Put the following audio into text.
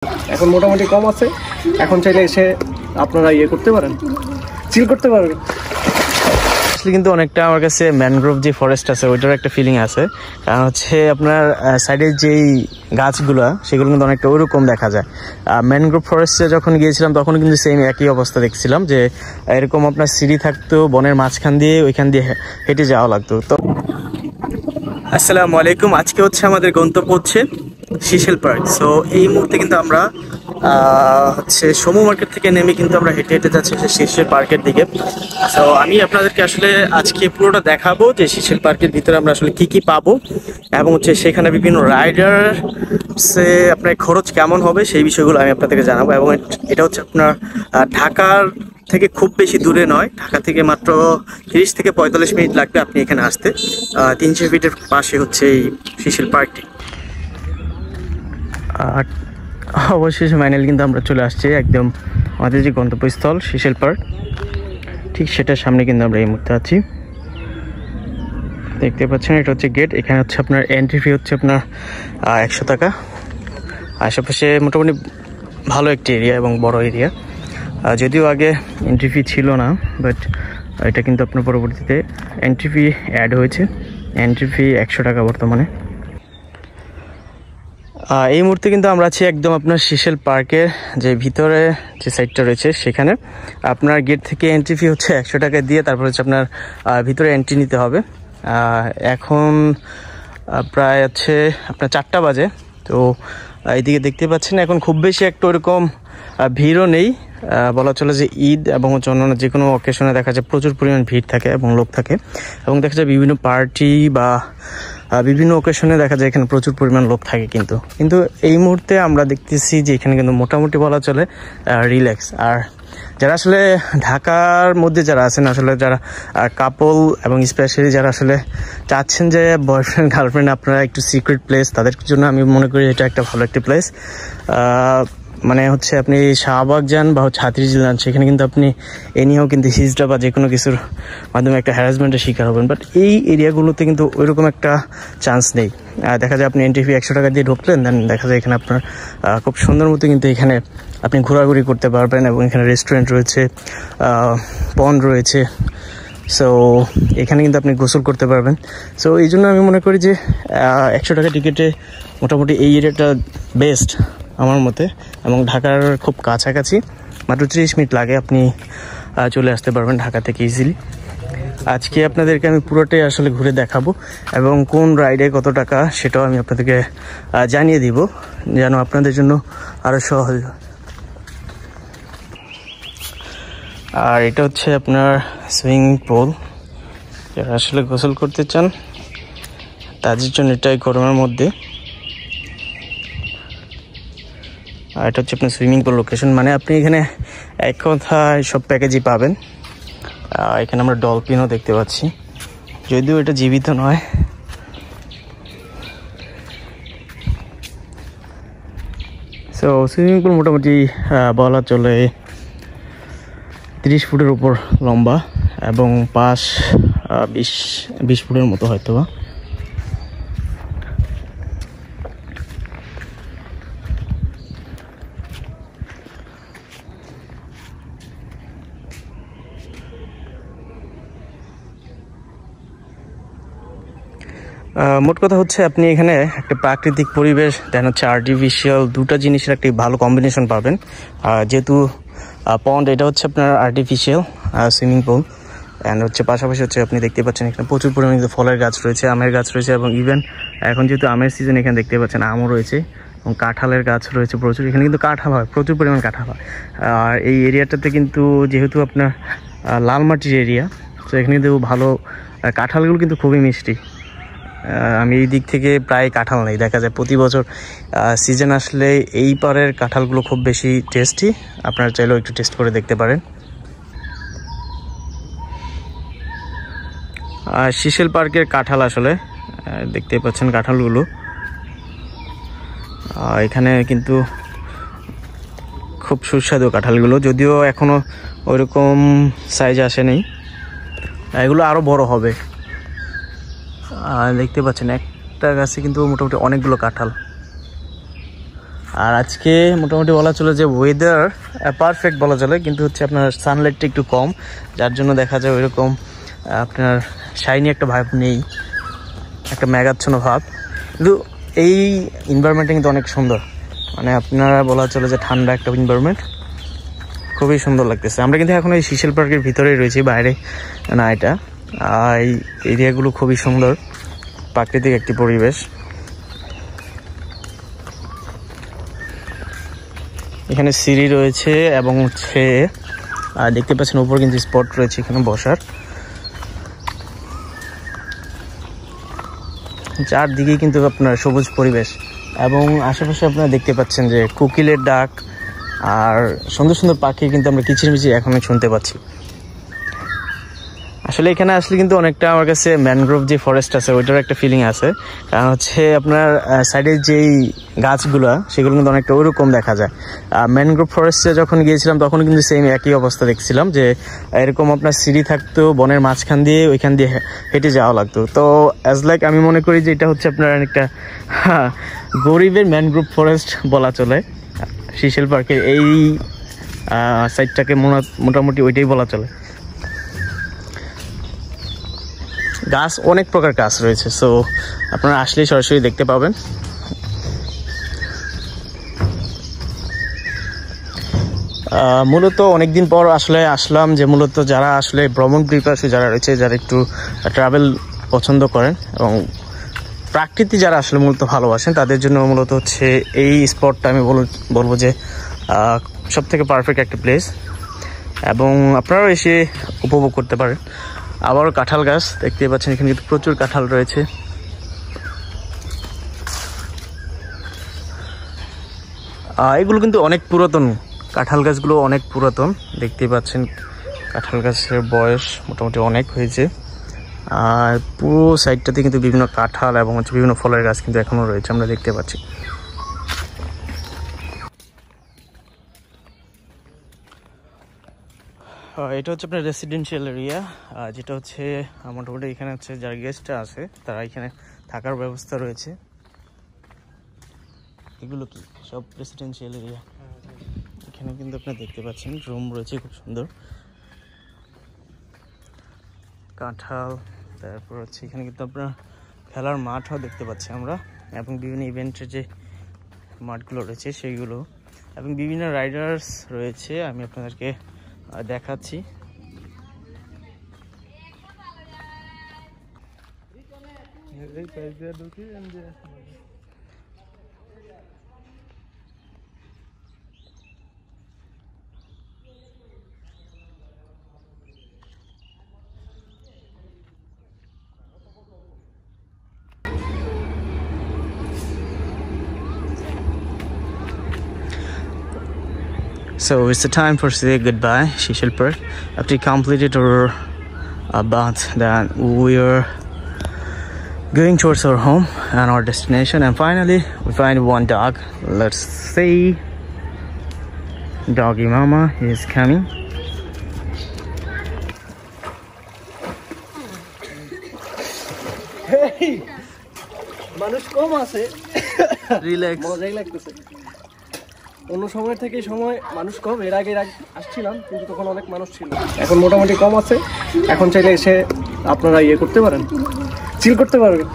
এখন মোটামুটি কম আছে, এখন চাইলে এসে আপনারা ইয়ে করতে পারেন, চিল করতে পারবেন। কিন্তু অনেকটা আমার কাছে ম্যানগ্রোভ যে ফরেস্ট আছে ওইটার একটা ফিলিং আছে, কারণ হচ্ছে আপনার সাইডের যেই গাছগুলো সেগুলো কিন্তু অনেকটা ওইরকম দেখা যায়। ম্যানগ্রোভ ফরেস্টে যখন গিয়েছিলাম তখন কিন্তু সেম একই অবস্থা দেখছিলাম, যে এরকম আপনার সিঁড়ি থাকতো বনের মাঝখান দিয়ে, ওইখান দিয়ে হেঁটে যাওয়া লাগতো। তো আসসালামু আলাইকুম, আজকে হচ্ছে আমাদের গন্তব্য হচ্ছে সিশেল পার্ক। সো এই মুহূর্তে কিন্তু আমরা হচ্ছে সমু মার্কেট থেকে নেমে কিন্তু আমরা হেঁটে হেঁটে যাচ্ছি সিশেল পার্কের দিকে। সো আমি আপনাদেরকে আসলে আজকে পুরোটা দেখাবো যে সিশেল পার্কের ভিতরে আমরা আসলে কি কি পাবো, এবং হচ্ছে সেখানে বিভিন্ন রাইডার সে আপনার খরচ কেমন হবে সেই বিষয়গুলো আমি আপনাদেরকে জানাবো। এবং এটা হচ্ছে আপনার ঢাকার থেকে খুব বেশি দূরে নয়, ঢাকা থেকে মাত্র 30 থেকে 45 মিনিট লাগবে আপনি এখানে আসতে। 300 ফিটের পাশে হচ্ছে এই সিশেল পার্কটি। অবশেষে ফাইনালি কিন্তু আমরা চলে আসছি একদম আমাদের যে গন্তব্যস্থল সিশেল পার্ক, ঠিক সেটার সামনে কিন্তু আমরা এই মুহূর্তে আছি। দেখতে পাচ্ছেন এটা হচ্ছে গেট, এখানে হচ্ছে আপনার এন্ট্রি ফি হচ্ছে আপনার 100 টাকা। আশেপাশে মোটামুটি ভালো একটি এরিয়া এবং বড় এরিয়া, যদিও আগে এন্ট্রি ফি ছিল না, বাট এটা কিন্তু আপনার পরবর্তীতে এন্ট্রি ফি অ্যাড হয়েছে। এন্ট্রি ফি 100 টাকা বর্তমানে। এই মুহূর্তে কিন্তু আমরা আছি একদম আপনার সিশেল পার্কের যে ভিতরে যে সাইডটা রয়েছে সেখানে। আপনার গেট থেকে এন্ট্রি ফি হচ্ছে 100 টাকা দিয়ে তারপর হচ্ছে আপনার ভিতরে এন্ট্রি নিতে হবে। এখন প্রায় হচ্ছে আপনার 4টা বাজে। তো এইদিকে দেখতে পাচ্ছেন এখন খুব বেশি একটা ওরকম ভিড়ও নেই, বলা চলে যে ঈদ এবং হচ্ছে অন্যান্য যে কোনো অকেশনে দেখা যায় প্রচুর পরিমাণ ভিড় থাকে এবং লোক থাকে, এবং দেখা যায় বিভিন্ন পার্টি বা বিভিন্ন অকেশনে দেখা যায় এখানে প্রচুর পরিমাণ লোক থাকে। কিন্তু এই মুহূর্তে আমরা দেখতেছি যে এখানে কিন্তু মোটামুটি বলা চলে রিল্যাক্স। আর যারা আসলে ঢাকার মধ্যে যারা আছেন, আসলে যারা কাপল এবং স্পেশালি যারা আসলে চাচ্ছেন যে বয়ফ্রেন্ড গার্লফ্রেন্ড আপনারা একটু সিক্রেট প্লেস, তাদের জন্য আমি মনে করি এটা একটা ভালো একটি প্লেস। মানে হচ্ছে আপনি শাহবাগ যান বা হচ্ছে হাতিরঝিল যান, সেখানে কিন্তু আপনি এনিও কিন্তু হিজড়া বা যে কোনো কিছুর মাধ্যমে একটা হ্যারাসমেন্টের শিকার হবেন, বাট এই এরিয়াগুলোতে কিন্তু ওইরকম একটা চান্স নেই। দেখা যায় আপনি এন্ট্রি ফি 100 টাকা দিয়ে ঢুকলেন, দেন দেখা যায় এখানে আপনার খুব সুন্দর মতো কিন্তু এখানে আপনি ঘোরাঘুরি করতে পারবেন, এবং এখানে রেস্টুরেন্ট রয়েছে, পন্ড রয়েছে। সো এখানে কিন্তু আপনি গোসল করতে পারবেন। সো এই জন্য আমি মনে করি যে 100 টাকা টিকিটে মোটামুটি এই এরিয়াটা বেস্ট আমার মতে, এবং ঢাকার খুব কাছাকাছি, মাত্র 30 মিনিট লাগে আপনি চলে আসতে পারবেন ঢাকা থেকে ইজিলি। আজকে আপনাদেরকে আমি পুরোটাই আসলে ঘুরে দেখাবো, এবং কোন রাইডে কত টাকা সেটাও আমি আপনাদেরকে জানিয়ে দিব, যেন আপনাদের জন্য আরও সহজ হয়। আর এটা হচ্ছে আপনার সুইমিং পুল, যারা আসলে গোসল করতে চান তাদের জন্য এটাই গরমের মধ্যে। আর এটা হচ্ছে আপনার সুইমিং পুল লোকেশন, মানে আপনি এখানে এক কথায় সব প্যাকেজই পাবেন। এখানে আমরা ডলফিনও দেখতে পাচ্ছি, যদিও এটা জীবিত নয়। সো সুইমিং পুল মোটামুটি বলা চলে 30 ফুটের উপর লম্বা, এবং পাশ 20 ফুটের মতো হয়তো বা। মোট কথা হচ্ছে আপনি এখানে একটা প্রাকৃতিক পরিবেশ, দেন হচ্ছে আর্টিফিশিয়াল, দুটা জিনিসের একটি ভালো কম্বিনেশন পাবেন। যেহেতু পন্ড এটা হচ্ছে আপনার আর্টিফিশিয়াল সুইমিং পুল, অ্যান্ড হচ্ছে পাশাপাশি হচ্ছে আপনি দেখতে পাচ্ছেন এখানে প্রচুর পরিমাণে ফলের গাছ রয়েছে, আমের গাছ রয়েছে, এবং ইভেন এখন যেহেতু আমের সিজন এখানে দেখতে পাচ্ছেন আমও রয়েছে, এবং কাঁঠালের গাছ রয়েছে প্রচুর। এখানে কিন্তু কাঁঠাল হয়, প্রচুর পরিমাণ কাঁঠাল হয়। আর এই এরিয়াটাতে কিন্তু যেহেতু আপনার লাল মাটির এরিয়া, তো এখানে কিন্তু ভালো কাঁঠালগুলো কিন্তু খুবই মিষ্টি। আমি এই দিক থেকে প্রায় কাঁঠাল নেই, দেখা যায় প্রতি বছর সিজন আসলে এই পারের কাঁঠালগুলো খুব বেশি টেস্টি, আপনারা চাইলেও একটু টেস্ট করে দেখতে পারেন। সিশেল পার্কের কাঁঠাল আসলে দেখতে পাচ্ছেন কাঁঠালগুলো, এখানে কিন্তু খুব সুস্বাদু কাঁঠালগুলো, যদিও এখনও ওইরকম সাইজ আসেনি, এগুলো আরও বড় হবে। দেখতে পাচ্ছেন একটা গাছে কিন্তু মোটামুটি অনেকগুলো কাঁঠাল। আর আজকে মোটামুটি বলা চলে যে ওয়েদার পারফেক্ট বলা চলে, কিন্তু হচ্ছে আপনার সানলাইটটা একটু কম, যার জন্য দেখা যায় ওইরকম আপনার শাইনি একটা ভাব নেই, একটা মেঘাচ্ছন্ন ভাব। কিন্তু এই এনভায়রনমেন্টটা কিন্তু অনেক সুন্দর, মানে আপনারা বলা চলে যে ঠান্ডা একটা এনভায়রনমেন্ট, খুবই সুন্দর লাগতেছে। আমরা কিন্তু এখন এই শিশিল পার্কের ভিতরেই রয়েছি, বাইরে না। এটা এই এরিয়াগুলো খুবই সুন্দর, প্রাকৃতিক একটি পরিবেশ। এখানে সিঁড়ি রয়েছে এবং হচ্ছে দেখতে পাচ্ছেন উপর কিন্তু স্পট রয়েছে এখানে বসার। চারদিকেই কিন্তু আপনার সবুজ পরিবেশ এবং আশেপাশে আপনারা দেখতে পাচ্ছেন যে কোকিলের ডাক আর সুন্দর সুন্দর পাখি কিন্তু আমরা কিচিরমিচির এখনো শুনতে পাচ্ছি। আসলে এখানে আসলে কিন্তু অনেকটা আমার কাছে ম্যানগ্রোভ যে ফরেস্ট আছে ওইটার একটা ফিলিং আছে, কারণ হচ্ছে আপনার সাইডের যেই গাছগুলা সেগুলো কিন্তু অনেকটা ওইরকম দেখা যায়। ম্যানগ্রোভ ফরেস্টে যখন গিয়েছিলাম তখন কিন্তু সেম একই অবস্থা দেখছিলাম, যে এরকম আপনার সিঁড়ি থাকতো বনের মাঝখান দিয়ে, ওইখান দিয়ে হেঁটে যাওয়া লাগতো। তো অ্যাজ লাইক আমি মনে করি যে এটা হচ্ছে আপনার অনেকটা গরিবের ম্যানগ্রোভ ফরেস্ট বলা চলে। শিশিল পার্কের এই সাইডটাকে মোটামুটি ওইটাই বলা চলে। গাছ অনেক প্রকার গাছ রয়েছে, সো আপনারা আসলেই সরাসরি দেখতে পাবেন। মূলত অনেকদিন পর আসলে আসলাম, যে মূলত যারা আসলে ভ্রমণ পিপাসু যারা রয়েছে, যারা একটু ট্রাভেল পছন্দ করেন এবং প্রাকৃতি যারা আসলে মূলত ভালোবাসেন, তাদের জন্য মূলত হচ্ছে এই স্পটটা আমি বলবো যে সব থেকে পারফেক্ট একটা প্লেস, এবং আপনারাও এসে উপভোগ করতে পারেন। আবারও কাঁঠাল গাছ দেখতে পাচ্ছেন, এখানে কিন্তু প্রচুর কাঁঠাল রয়েছে। এগুলো কিন্তু অনেক পুরাতন, কাঁঠাল গাছগুলো অনেক পুরাতন, দেখতে পাচ্ছেন কাঁঠাল গাছের বয়স মোটামুটি অনেক হয়েছে। আর পুরো সাইডটাতে কিন্তু বিভিন্ন কাঁঠাল এবং হচ্ছে বিভিন্ন ফলের গাছ কিন্তু এখনো রয়েছে, আমরা দেখতে পাচ্ছি। এটা হচ্ছে আপনার রেসিডেন্সিয়াল এরিয়া, যেটা হচ্ছে মোটামুটি এখানে হচ্ছে যারা গেস্টরা আছে তারা এখানে থাকার ব্যবস্থা রয়েছে। এগুলো কি সব রেসিডেন্সিয়াল এরিয়া। এখানে কিন্তু আপনারা দেখতে পাচ্ছেন রুম রয়েছে খুব সুন্দর, কাঁঠাল, তারপর হচ্ছে এখানে কিন্তু আপনার খেলার মাঠও দেখতে পাচ্ছি আমরা, এবং বিভিন্ন ইভেন্টের যে মাঠগুলো রয়েছে সেইগুলো, এবং বিভিন্ন রাইডার্স রয়েছে, আমি আপনাদেরকে দেখাচ্ছি। So it's the time for say goodbye, Shishil Park. After we completed our bath, then we are going towards our home and our destination, and finally we find one dog. Let's see, doggy mama is coming. Hey, মানুষ কম আছে, relax, মজাই লাগতেছে। অন্য সময় থেকে সময় মানুষ কম, এর আগে আসছিলাম কিন্তু তখন অনেক মানুষ ছিল, এখন মোটামুটি কম আছে। এখন চাইলে এসে আপনারা করতে পারেন, চিল করতে পারবেন।